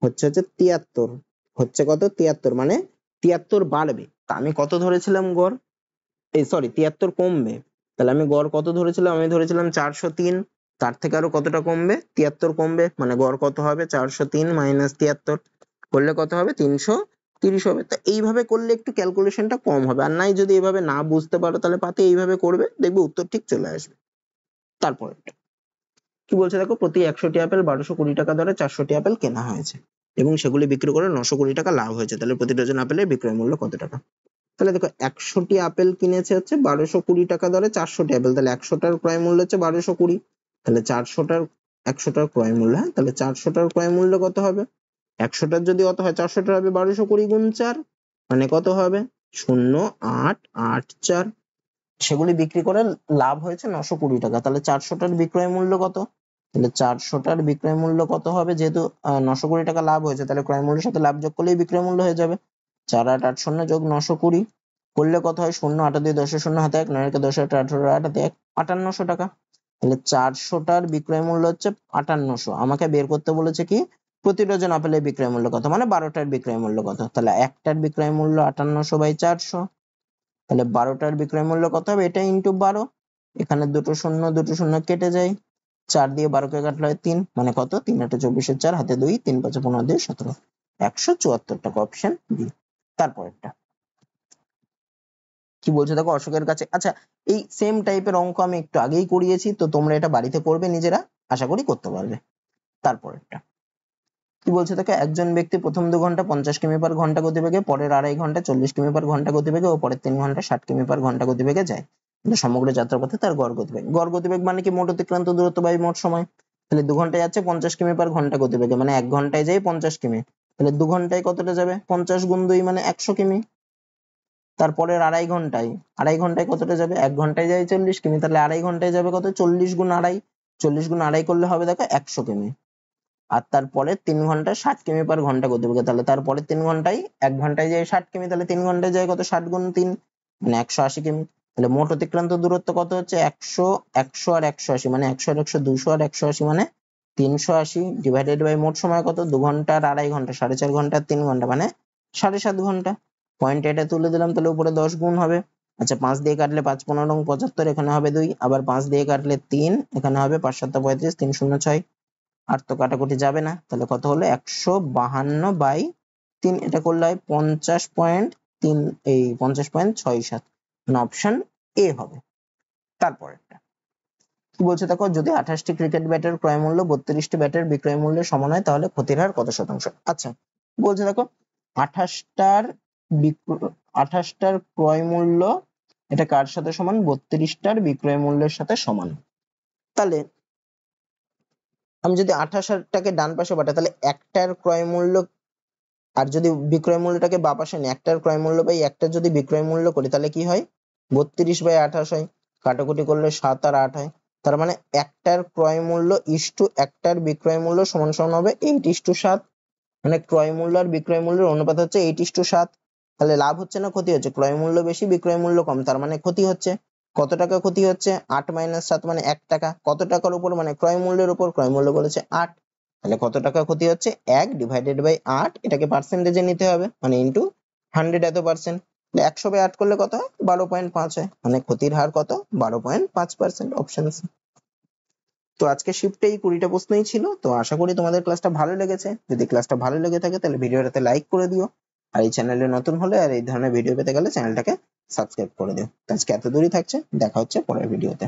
হচ্ছে 73, হচ্ছে কত 73, মানে 73 বাড়বে। তা আমি কত ধরেছিলাম গড়, এই সরি 73 কমবে। তাহলে আমি গড় কত ধরেছিলাম, আমি ধরেছিলাম 403, তার থেকে আরো কতটা কমবে, 73 কমবে, মানে গড় কত হবে, 403 মাইনাস 73 করলে কত হবে, 330 হবে। তো এইভাবে করলে একটু ক্যালকুলেশনটা কম হবে, আর নাই যদি এভাবে না বুঝতে পারো তাহলে পাতে এইভাবে করবে, দেখবে উত্তর ঠিক চলে আসবে। তারপরে কি বলছে দেখো, প্রতি 100টি আপেল 1220 টাকা দরে 400টি আপেল কেনা হয়েছে এবং সেগুলি বিক্রি করে 920 টাকা লাভ হয়েছে, তাহলে প্রতি ডজন আপেলের বিক্রয় মূল্য কত টাকা। তাহলে দেখো 100টি আপেল কিনেছে হচ্ছে 1220 টাকা দরে 400টি আপেল, তাহলে 100টার ক্রয় মূল্য হচ্ছে 1220, তাহলে 100টার ক্রয় মূল্য, হ্যাঁ তাহলে 400টার ক্রয় মূল্য কত হবে, 100টার যদি অত হয় 400টার হবে 1220 গুণ 4, মানে কত হবে 0884, সেগুলি বিক্রি করে লাভ হয়েছে 920 টাকা, তাহলে 400টার বিক্রয় মূল্য কত, তাহলে 400টার বিক্রয় মূল্য কত হবে, যেহেতু 920 টাকা লাভ হয়েছে তাহলে ক্রয় মূল্যের সাথে লাভ যোগ করলেই বিক্রয় মূল্য হয়ে যাবে। 4880 যোগ 920 করলে কত হয়, 0 8 2 10 0 হাতে 1 9 10 8 18 8 হাতে 1 5800 টাকা। তাহলে 400টার বিক্রয় মূল্য হচ্ছে 5800। আমাকে বের করতে বলেছে কি প্রতি ডজন আপেলের বিক্রয় মূল্য কত, মানে 12টার বিক্রয় মূল্য কত। তাহলে একটার বিক্রয় মূল্য 5800/400, তাহলে 12টার বিক্রয় মূল্য কত হবে, এটা ইন্টু 12। এখানে দুটো শূন্য কেটে যায়, 4 দিয়ে 12কে কাটলে হয় 3, মানে কত 3 8 24 4 হাতে 2 3 5 15 2 17, 174 টাকা, অপশন বি। তারপরেরটা কি বলছে দেখো, অশোকের কাছে, আচ্ছা এই সেম টাইপের অঙ্ক আমি একটু আগেই করিয়েছি, তো তোমরা এটা বাড়িতে করবে নিজেরা, আশা করি করতে পারবে। তারপরেরটা কি বলছে দেখো, একজন ব্যক্তি প্রথম 2 ঘন্টা 50 কিমি পার ঘন্টা গতিবেগে, পরের আড়াই ঘন্টা 40 কিমি পার ঘন্টা গতিবেগে ও পরের 3 ঘন্টা 60 কিমি পার ঘন্টা গতিবেগে যায়। কিন্তু সমগ্র যাত্রাপথে তার গড় গতিবেগ মানে কি মোট অতিক্রান্ত দূরত্ব বাই মোট সময়। তাহলে 2 ঘন্টায় যাচ্ছে 50 কিমি পার ঘন্টা গতিবেগে, মানে 1 ঘন্টায় যায় 50 কিমি, তাহলে 2 ঘন্টায় কতটা যাবে, 50 গুণ 2 মানে 100 কিমি। তারপরের আড়াই ঘন্টায় কতটা যাবে, 1 ঘন্টায় যায় 40 কিমি, তাহলে আড়াই ঘন্টায় যাবে কত, 40 গুণ আড়াই, 40 গুণ আড়াই করলে হবে দেখো 100 কিমি। আর তারপরে 3 ঘন্টা 60 কিমি পার ঘন্টা গতিবেগে, তাহলে তারপরে 3 ঘন্টায় 1 ঘন্টায় যায় 60 কিমি, তাহলে 3 ঘন্টায় যায় কত, 60 গুণ 3 মানে 180 কিমি। তাহলে মোট অতিক্রান্ত দূরত্ব কত হচ্ছে, 100 100 আর 180, মানে 100 আর 100 200 আর 180 মানে 380 ডিভাইডেড বাই মোট সময় কত, 2 ঘন্টা আর আড়াই ঘন্টা, 4.5 ঘন্টা আর 3 ঘন্টা মানে 7.5 ঘন্টা। পয়েন্ট এটা তুলে দিলাম, তাহলে উপরে 10 গুণ হবে। আচ্ছা 5 দিয়ে কাটলে 5 15 75, এখানে হবে 2, আবার 5 দিয়ে কাটলে 3, এখানে হবে 5 7 35 3 0 6, আর তো কাটাকুটি যাবে না, তাহলে কত হলো 152/3, এটা করলে হয় 50.3, এই 50.67, মানে অপশন এ হবে। তারপরেরটা কি বলছে দেখো, যদি 28টি ক্রিকেট ব্যাটের ক্রয় মূল্য 32টি ব্যাটের বিক্রয় মূল্যের সমান হয় তাহলে ক্ষতির হার কত শতাংশ। আচ্ছা বলছে দেখো 28টার 28টার ক্রয় মূল্য এটা কার সাথে সমান, 32টার বিক্রয় মূল্যের সাথে সমান। তাহলে আমি যদি 28টাকে ডান পাশে পাঠাই, তাহলে একটার ক্রয় মূল্য, আর যদি বিক্রয় মূল্যটাকে বাঁ পাশে নিই, একটার ক্রয় মূল্য বাই একটা যদি বিক্রয় মূল্য করি তাহলে কি হয়, 32/28 হয়, কাটাকুটি করলে 7 আর 8 হয়। তার মানে একটার ক্রয় মূল্য ইস্টু একটার বিক্রয় মূল্য সমান সমান হবে 8:7, মানে ক্রয় মূল্য আর বিক্রয় মূল্যের অনুপাত হচ্ছে 8:7। তাহলে লাভ হচ্ছে না ক্ষতি হচ্ছে, ক্রয় মূল্য বেশি বিক্রয় মূল্য কম, তার মানে ক্ষতি হচ্ছে। কত টাকা ক্ষতি হচ্ছে, 8 - 7 মানে 1 টাকা। কত টাকার উপর, মানে ক্রয় মূল্যের উপর, ক্রয় মূল্য বলেছে 8, তাহলে কত টাকা ক্ষতি হচ্ছে, 1 ডিভাইডেড বাই 8, এটাকে পার্সেন্টেজে নিতে হবে, মানে ইনটু 100 এত পার্সেন্ট। 100/8 করলে কত হয়, 12.5 হয়, মানে ক্ষতির হার কত, 12.5%, অপশন সি। তো আজকে শিফটে এই 20টা প্রশ্নই ছিল। তো আশা করি তোমাদের ক্লাসটা ভালো লেগেছে। যদি ক্লাসটা ভালো লেগে থাকে তাহলে ভিডিওটাতে লাইক করে দিও, আর এই চ্যানেলে নতুন হলে আর এই ধরনের ভিডিও পেতে গেলে চ্যানেলটাকে সাবস্ক্রাইব করে দিও। তো আজকে এত দূরই থাকছে, দেখা হচ্ছে পরের ভিডিওতে।